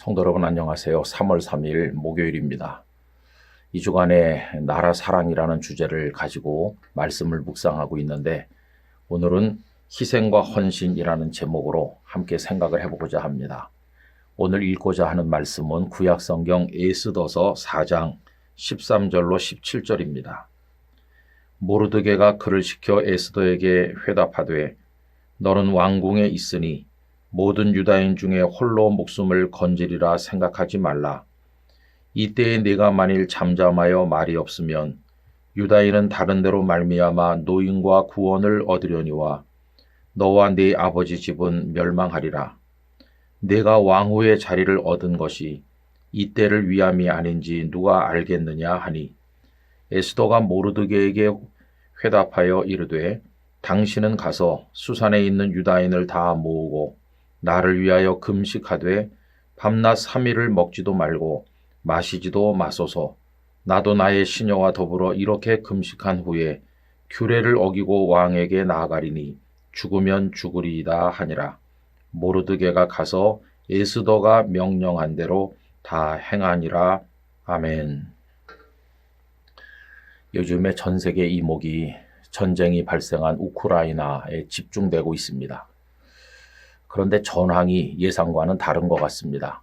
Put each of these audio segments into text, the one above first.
성도 여러분 안녕하세요. 3월 3일 목요일입니다. 이 주간에 나라 사랑이라는 주제를 가지고 말씀을 묵상하고 있는데 오늘은 희생과 헌신이라는 제목으로 함께 생각을 해보고자 합니다. 오늘 읽고자 하는 말씀은 구약성경 에스더서 4장 13절로 17절입니다. 모르드게가 그를 시켜 에스더에게 회답하되 너는 왕궁에 있으니 모든 유다인 중에 홀로 목숨을 건지리라 생각하지 말라. 이때에 네가 만일 잠잠하여 말이 없으면 유다인은 다른 데로 말미암아 노임과 구원을 얻으려니와 너와 네 아버지 집은 멸망하리라. 네가 왕후의 자리를 얻은 것이 이때를 위함이 아닌지 누가 알겠느냐 하니 에스더가 모르드게에게 회답하여 이르되 당신은 가서 수산에 있는 유다인을 다 모으고 나를 위하여 금식하되 밤낮 3일을 먹지도 말고 마시지도 마소서. 나도 나의 시녀와 더불어 이렇게 금식한 후에 규례를 어기고 왕에게 나아가리니 죽으면 죽으리이다 하니라. 모르드게가 가서 에스더가 명령한 대로 다 행하니라. 아멘. 요즘에 전 세계 이목이 전쟁이 발생한 우크라이나에 집중되고 있습니다. 그런데 전황이 예상과는 다른 것 같습니다.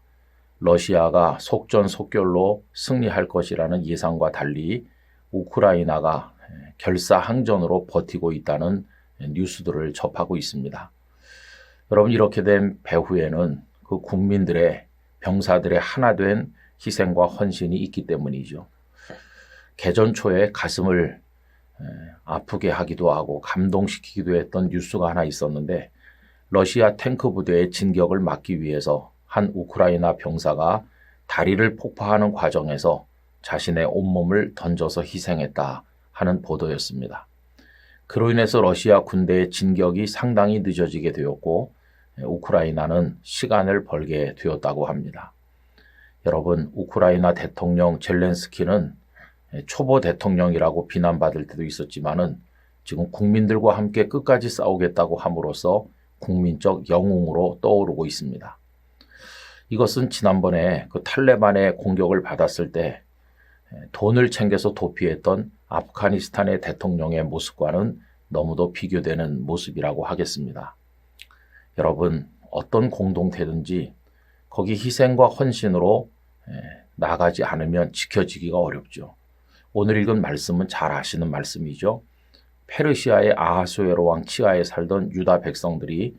러시아가 속전속결로 승리할 것이라는 예상과 달리 우크라이나가 결사항전으로 버티고 있다는 뉴스들을 접하고 있습니다. 여러분, 이렇게 된 배후에는 그 국민들의, 병사들의 하나 된 희생과 헌신이 있기 때문이죠. 개전 초에 가슴을 아프게 하기도 하고 감동시키기도 했던 뉴스가 하나 있었는데, 러시아 탱크 부대의 진격을 막기 위해서 한 우크라이나 병사가 다리를 폭파하는 과정에서 자신의 온몸을 던져서 희생했다 하는 보도였습니다. 그로 인해서 러시아 군대의 진격이 상당히 늦어지게 되었고 우크라이나는 시간을 벌게 되었다고 합니다. 여러분, 우크라이나 대통령 젤렌스키는 초보 대통령이라고 비난받을 때도 있었지만은 지금 국민들과 함께 끝까지 싸우겠다고 함으로써 국민적 영웅으로 떠오르고 있습니다. 이것은 지난번에 그 탈레반의 공격을 받았을 때 돈을 챙겨서 도피했던 아프가니스탄의 대통령의 모습과는 너무도 비교되는 모습이라고 하겠습니다. 여러분, 어떤 공동체든지 거기 희생과 헌신으로 나가지 않으면 지켜지기가 어렵죠. 오늘 읽은 말씀은 잘 아시는 말씀이죠. 페르시아의 아하수에로 왕 치하에 살던 유다 백성들이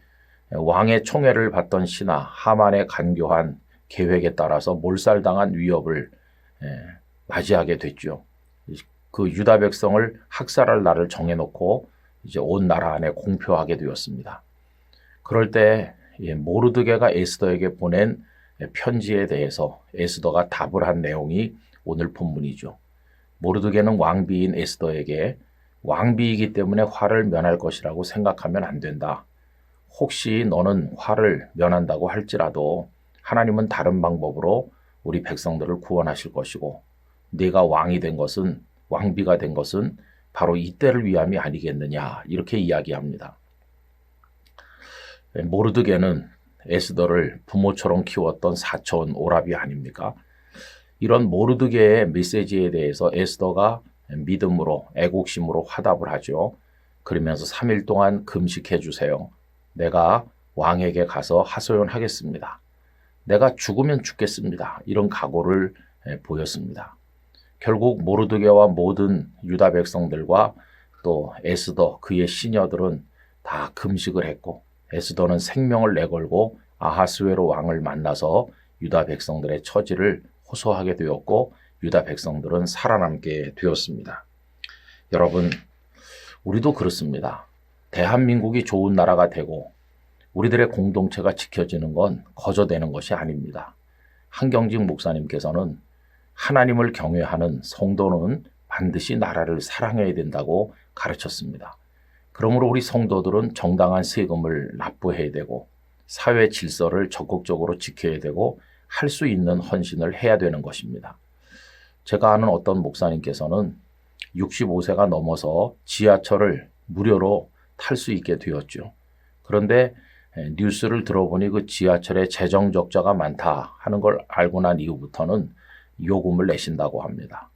왕의 총애를 받던 신하 하만의 간교한 계획에 따라서 몰살당한 위협을 맞이하게 됐죠. 그 유다 백성을 학살할 날을 정해놓고 이제 온 나라 안에 공표하게 되었습니다. 그럴 때 모르드게가 에스더에게 보낸 편지에 대해서 에스더가 답을 한 내용이 오늘 본문이죠. 모르드게는 왕비인 에스더에게 왕비이기 때문에 화를 면할 것이라고 생각하면 안 된다. 혹시 너는 화를 면한다고 할지라도 하나님은 다른 방법으로 우리 백성들을 구원하실 것이고 네가 왕이 된 것은, 왕비가 된 것은 바로 이때를 위함이 아니겠느냐, 이렇게 이야기합니다. 모르드게는 에스더를 부모처럼 키웠던 사촌 오라비 아닙니까? 이런 모르드게의 메시지에 대해서 에스더가 믿음으로, 애국심으로 화답을 하죠. 그러면서 3일 동안 금식해 주세요. 내가 왕에게 가서 하소연하겠습니다. 내가 죽으면 죽겠습니다. 이런 각오를 보였습니다. 결국 모르드게와 모든 유다 백성들과 또 에스더, 그의 시녀들은 다 금식을 했고 에스더는 생명을 내걸고 아하스웨로 왕을 만나서 유다 백성들의 처지를 호소하게 되었고 유다 백성들은 살아남게 되었습니다. 여러분, 우리도 그렇습니다. 대한민국이 좋은 나라가 되고 우리들의 공동체가 지켜지는 건 거저되는 것이 아닙니다. 한경직 목사님께서는 하나님을 경외하는 성도는 반드시 나라를 사랑해야 된다고 가르쳤습니다. 그러므로 우리 성도들은 정당한 세금을 납부해야 되고 사회 질서를 적극적으로 지켜야 되고 할 수 있는 헌신을 해야 되는 것입니다. 제가 아는 어떤 목사님께서는 65세가 넘어서 지하철을 무료로 탈 수 있게 되었죠. 그런데 뉴스를 들어보니 그 지하철에 재정 적자가 많다 하는 걸 알고 난 이후부터는 요금을 내신다고 합니다.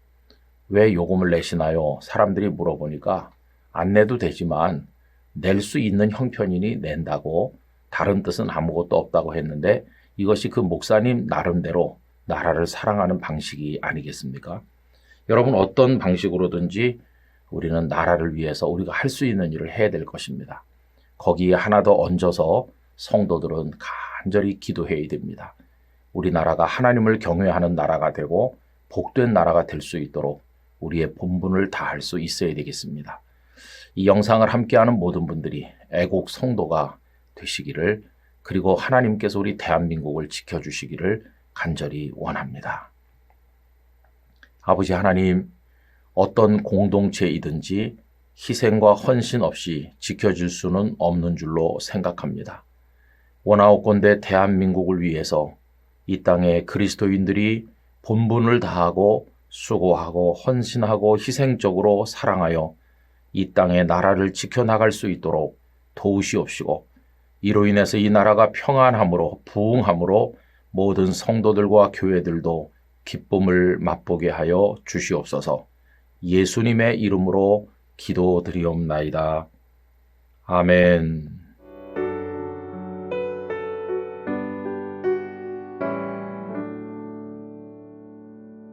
왜 요금을 내시나요? 사람들이 물어보니까 안 내도 되지만 낼 수 있는 형편이니 낸다고, 다른 뜻은 아무것도 없다고 했는데 이것이 그 목사님 나름대로 나라를 사랑하는 방식이 아니겠습니까? 여러분, 어떤 방식으로든지 우리는 나라를 위해서 우리가 할 수 있는 일을 해야 될 것입니다. 거기에 하나 더 얹어서 성도들은 간절히 기도해야 됩니다. 우리나라가 하나님을 경외하는 나라가 되고 복된 나라가 될 수 있도록 우리의 본분을 다할 수 있어야 되겠습니다. 이 영상을 함께하는 모든 분들이 애국 성도가 되시기를, 그리고 하나님께서 우리 대한민국을 지켜주시기를 간절히 원합니다. 아버지 하나님, 어떤 공동체이든지 희생과 헌신 없이 지켜줄 수는 없는 줄로 생각합니다. 원하옵건대 대한민국을 위해서 이 땅에 그리스도인들이 본분을 다하고 수고하고 헌신하고 희생적으로 사랑하여 이 땅의 나라를 지켜나갈 수 있도록 도우시옵시고, 이로 인해서 이 나라가 평안함으로 부흥함으로 모든 성도들과 교회들도 기쁨을 맛보게 하여 주시옵소서. 예수님의 이름으로 기도드리옵나이다. 아멘.